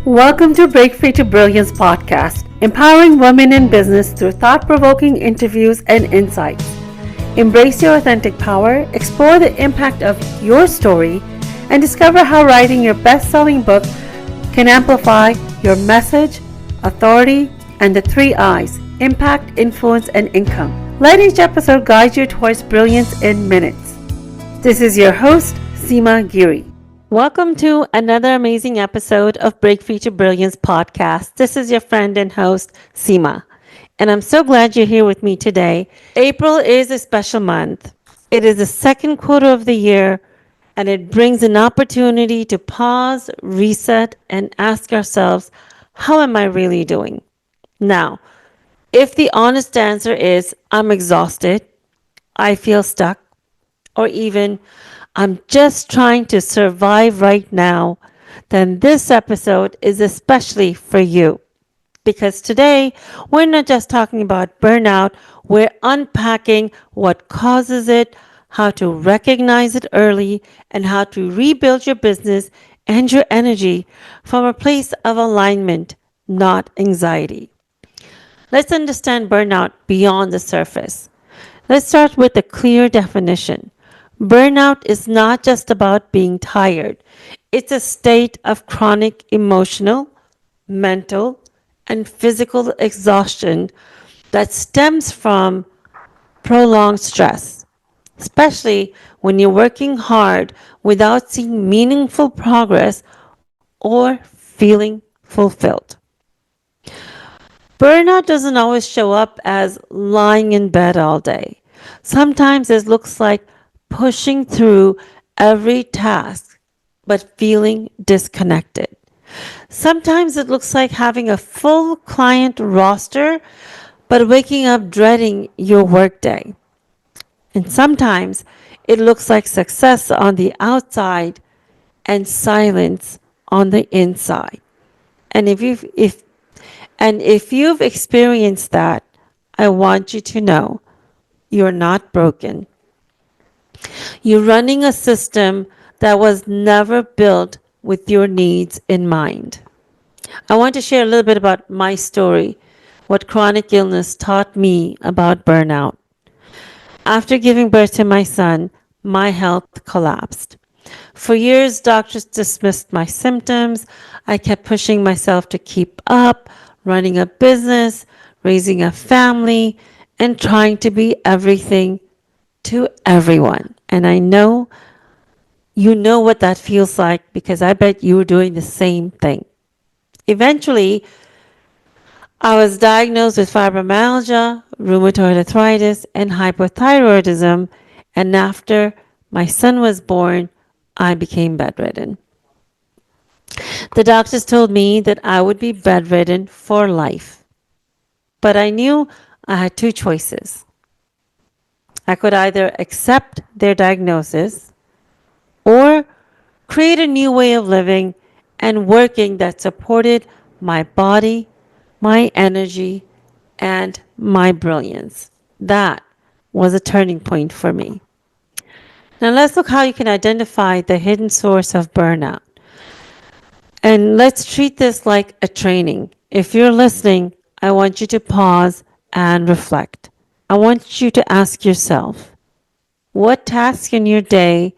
Welcome to Break Free to Brilliance podcast, empowering women in business through thought-provoking interviews and insights. Embrace your authentic power, explore the impact of your story, and discover how writing your best-selling book can amplify your message, authority, and the 3 I's: impact, influence, and income. Let each episode guide you towards brilliance in minutes. This is your host, Seema Giri. Welcome to another amazing episode of Break Free to Brilliance podcast. This is your friend and host, Seema, and I'm so glad you're here with me today. April is a special month. It is the second quarter of the year, and it brings an opportunity to pause, reset, and ask ourselves, how am I really doing? Now, if the honest answer is, I'm exhausted, I feel stuck, or even I'm just trying to survive right now, then this episode is especially for you. Because today, we're not just talking about burnout, we're unpacking what causes it, how to recognize it early, and how to rebuild your business and your energy from a place of alignment, not anxiety. Let's understand burnout beyond the surface. Let's start with a clear definition. Burnout is not just about being tired. It's a state of chronic emotional, mental, and physical exhaustion that stems from prolonged stress, especially when you're working hard without seeing meaningful progress or feeling fulfilled. Burnout doesn't always show up as lying in bed all day. Sometimes it looks like pushing through every task but feeling disconnected. Sometimes it looks like having a full client roster but waking up dreading your workday. And sometimes it looks like success on the outside and silence on the inside. And if you've experienced that, I want you to know you're not broken. You're running a system that was never built with your needs in mind. I want to share a little bit about my story, what chronic illness taught me about burnout. After giving birth to my son, my health collapsed. For years, doctors dismissed my symptoms. I kept pushing myself to keep up, running a business, raising a family, and trying to be everything to everyone. And I know you know what that feels like because I bet you were doing the same thing. Eventually, I was diagnosed with fibromyalgia, rheumatoid arthritis, and hypothyroidism. And after my son was born, I became bedridden. The doctors told me that I would be bedridden for life. But I knew I had 2 choices. I could either accept their diagnosis or create a new way of living and working that supported my body, my energy, and my brilliance. That was a turning point for me. Now let's look how you can identify the hidden source of burnout. And let's treat this like a training. If you're listening, I want you to pause and reflect. I want you to ask yourself, what tasks in your day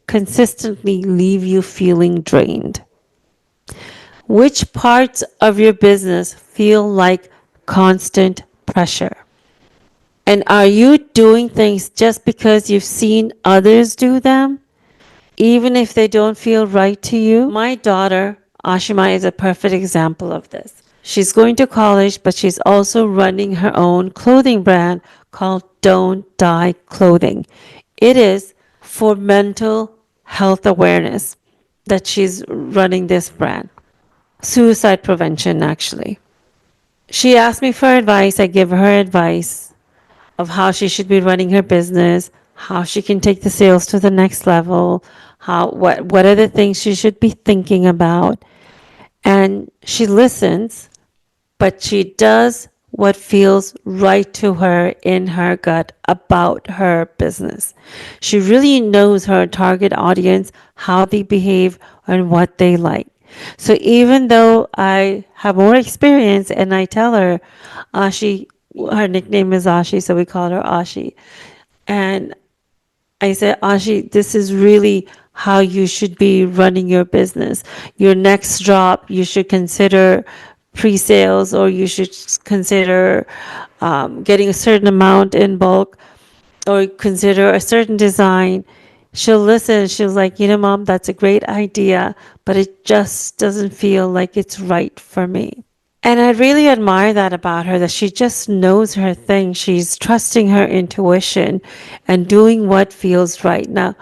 consistently leave you feeling drained? Which parts of your business feel like constant pressure? And are you doing things just because you've seen others do them, even if they don't feel right to you? My daughter, Ashima, is a perfect example of this. She's going to college, but she's also running her own clothing brand called Don't Die Clothing. It is for mental health awareness that she's running this brand. Suicide prevention, actually. She asked me for advice. I give her advice of how she should be running her business, how she can take the sales to the next level, what are the things she should be thinking about. And she listens, but she does what feels right to her in her gut about her business. She really knows her target audience, how they behave, and what they like. So even though I have more experience and I tell her, Ashi, her nickname is Ashi, so we call her Ashi. And I said, Ashi, this is really how you should be running your business. Your next drop, you should consider pre-sales, or you should consider getting a certain amount in bulk, or consider a certain design. She'll listen. She'll like, Mom, that's a great idea, but it just doesn't feel like it's right for me. And I really admire that about her, that she just knows her thing. She's trusting her intuition and doing what feels right. Now,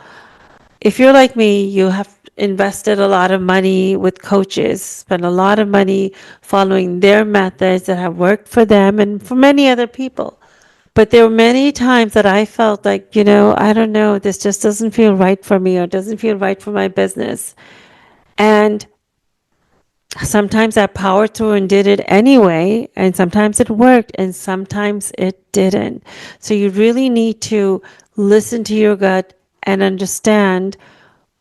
if you're like me, you have invested a lot of money with coaches, spent a lot of money following their methods that have worked for them and for many other people. But there were many times that I felt like, I don't know, this just doesn't feel right for me, or doesn't feel right for my business. And sometimes I powered through and did it anyway, and sometimes it worked and sometimes it didn't. So you really need to listen to your gut and understand,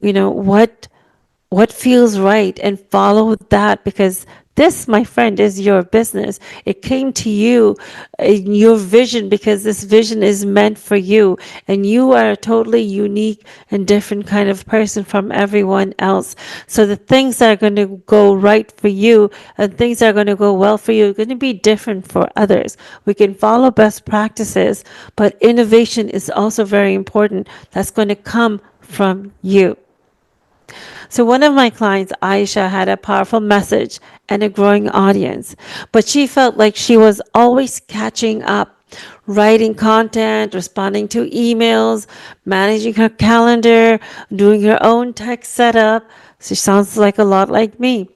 what feels right, and follow that, because this, my friend, is your business. It came to you in your vision because this vision is meant for you, and you are a totally unique and different kind of person from everyone else. So the things that are going to go right for you and things that are going to go well for you are going to be different for others. We can follow best practices, but innovation is also very important. That's going to come from you. So one of my clients, Aisha, had a powerful message and a growing audience, but she felt like she was always catching up, writing content, responding to emails, managing her calendar, doing her own tech setup. She sounds like a lot like me.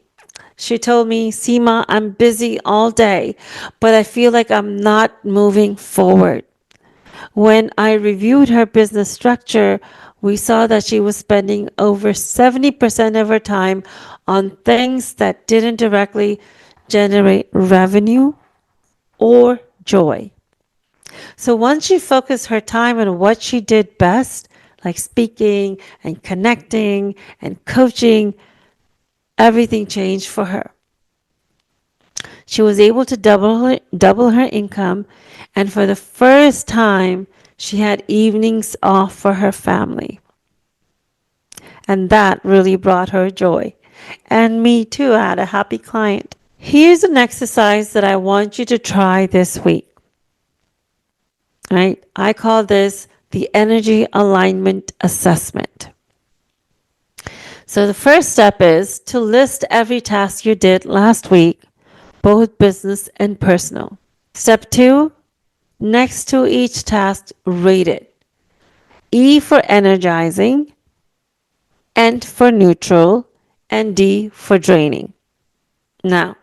She told me, Seema, I'm busy all day, but I feel like I'm not moving forward. When I reviewed her business structure, we saw that she was spending over 70% of her time on things that didn't directly generate revenue or joy. So once she focused her time on what she did best, like speaking and connecting and coaching, everything changed for her. She was able to double her income, and for the first time, she had evenings off for her family. And that really brought her joy. And me too, I had a happy client. Here's an exercise that I want you to try this week. Right? I call this the energy alignment assessment. So the first step is to list every task you did last week, both business and personal. Step 2, next to each task, rate it. E for energizing, N for neutral, and D for draining. Now,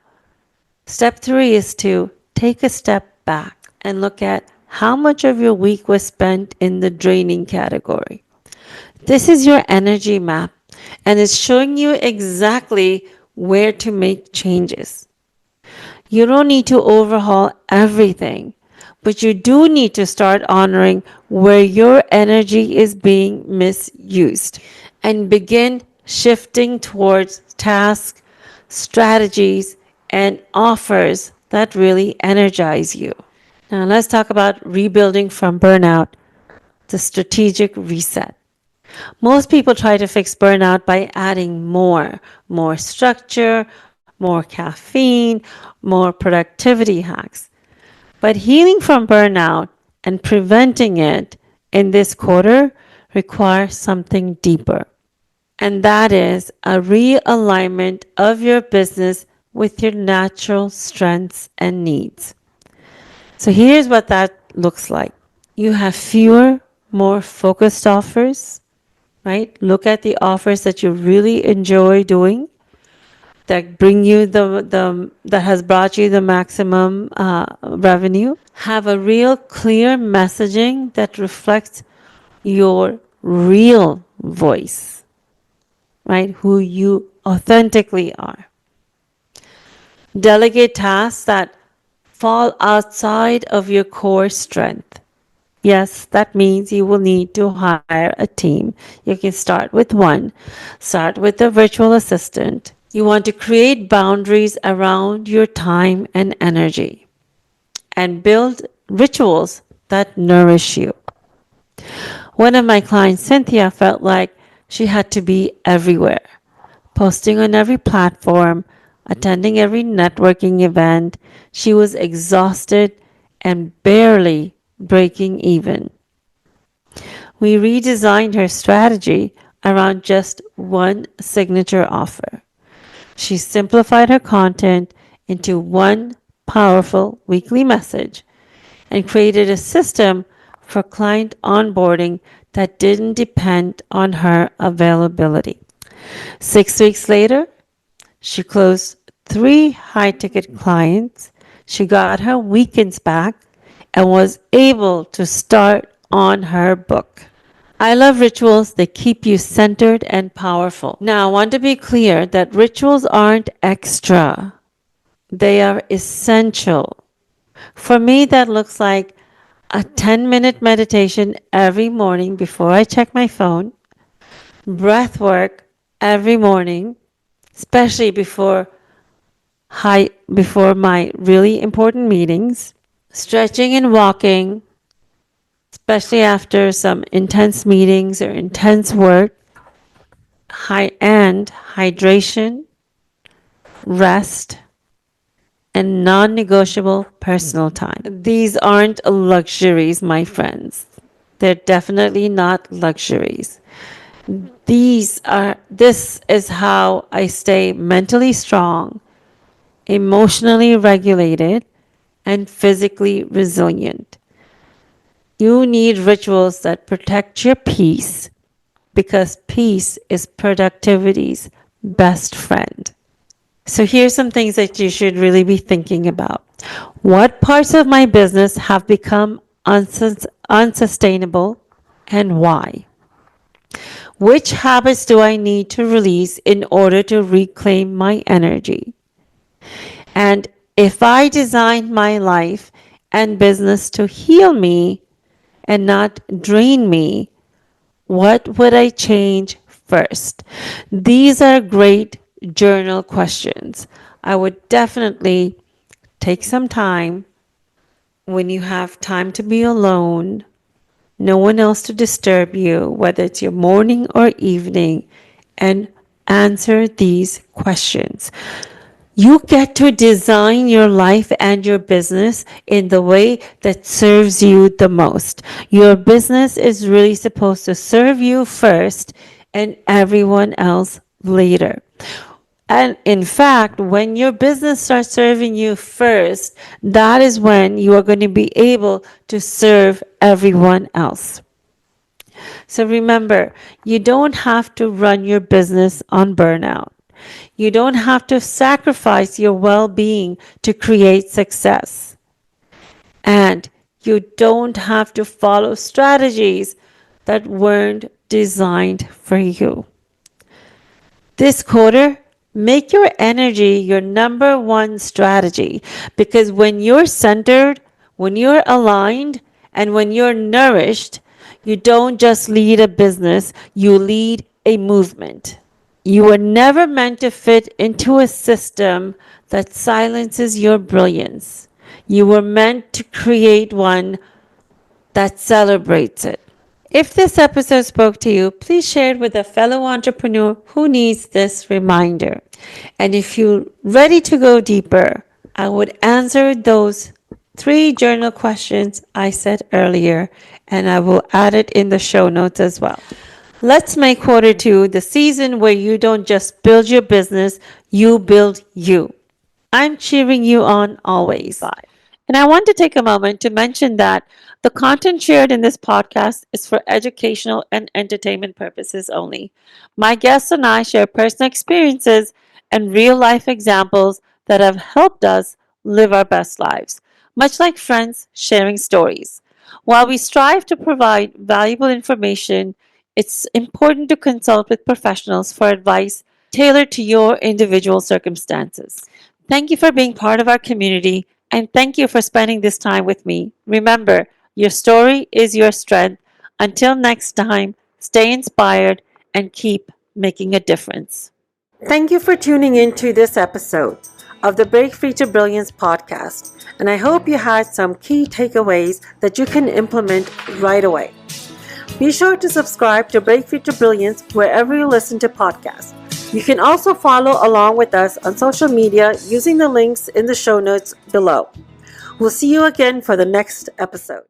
step 3 is to take a step back and look at how much of your week was spent in the draining category. This is your energy map, and it's showing you exactly where to make changes. You don't need to overhaul everything, but you do need to start honoring where your energy is being misused and begin shifting towards tasks, strategies, and offers that really energize you. Now, let's talk about rebuilding from burnout, the strategic reset. Most people try to fix burnout by adding more structure, more caffeine, more productivity hacks. But healing from burnout and preventing it in this quarter requires something deeper. And that is a realignment of your business with your natural strengths and needs. So here's what that looks like. You have fewer, more focused offers, right? Look at the offers that you really enjoy doing, that bring you that has brought you the maximum revenue. Have a real clear messaging that reflects your real voice, right? Who you authentically are. Delegate tasks that fall outside of your core strength. Yes, that means you will need to hire a team. You can start with one. Start with a virtual assistant. You want to create boundaries around your time and energy and build rituals that nourish you. One of my clients, Cynthia, felt like she had to be everywhere, posting on every platform, attending every networking event. She was exhausted and barely breaking even. We redesigned her strategy around just one signature offer. She simplified her content into one powerful weekly message and created a system for client onboarding that didn't depend on her availability. 6 weeks later, she closed 3 high-ticket clients. She got her weekends back and was able to start on her book. I love rituals that keep you centered and powerful. Now, I want to be clear that rituals aren't extra, they are essential. For me, that looks like a 10-minute meditation every morning before I check my phone, breath work every morning, especially before my really important meetings, stretching and walking, especially after some intense meetings or intense work, and hydration, rest, and non-negotiable personal time. These aren't luxuries, my friends. They're definitely not luxuries. This is how I stay mentally strong, emotionally regulated, and physically resilient. You need rituals that protect your peace because peace is productivity's best friend. So here's some things that you should really be thinking about. What parts of my business have become unsustainable and why? Which habits do I need to release in order to reclaim my energy? And if I designed my life and business to heal me and not drain me, what would I change first? These are great journal questions. I would definitely take some time when you have time to be alone, no one else to disturb you, whether it's your morning or evening, and answer these questions. You get to design your life and your business in the way that serves you the most. Your business is really supposed to serve you first and everyone else later. And in fact, when your business starts serving you first, that is when you are going to be able to serve everyone else. So remember, you don't have to run your business on burnout. You don't have to sacrifice your well being to create success. And you don't have to follow strategies that weren't designed for you. This quarter, make your energy your number one strategy because when you're centered, when you're aligned, and when you're nourished, you don't just lead a business, you lead a movement. You were never meant to fit into a system that silences your brilliance. You were meant to create one that celebrates it. If this episode spoke to you, please share it with a fellow entrepreneur who needs this reminder. And if you're ready to go deeper, I would answer those 3 journal questions I said earlier, and I will add it in the show notes as well. Let's make quarter 2 the season where you don't just build your business, you build you. I'm cheering you on always. And I want to take a moment to mention that the content shared in this podcast is for educational and entertainment purposes only. My guests and I share personal experiences and real life examples that have helped us live our best lives, much like friends sharing stories. While we strive to provide valuable information, it's important to consult with professionals for advice tailored to your individual circumstances. Thank you for being part of our community and thank you for spending this time with me. Remember, your story is your strength. Until next time, stay inspired and keep making a difference. Thank you for tuning in to this episode of the Break Free to Brilliance podcast, and I hope you had some key takeaways that you can implement right away. Be sure to subscribe to Break Free to Brilliance wherever you listen to podcasts. You can also follow along with us on social media using the links in the show notes below. We'll see you again for the next episode.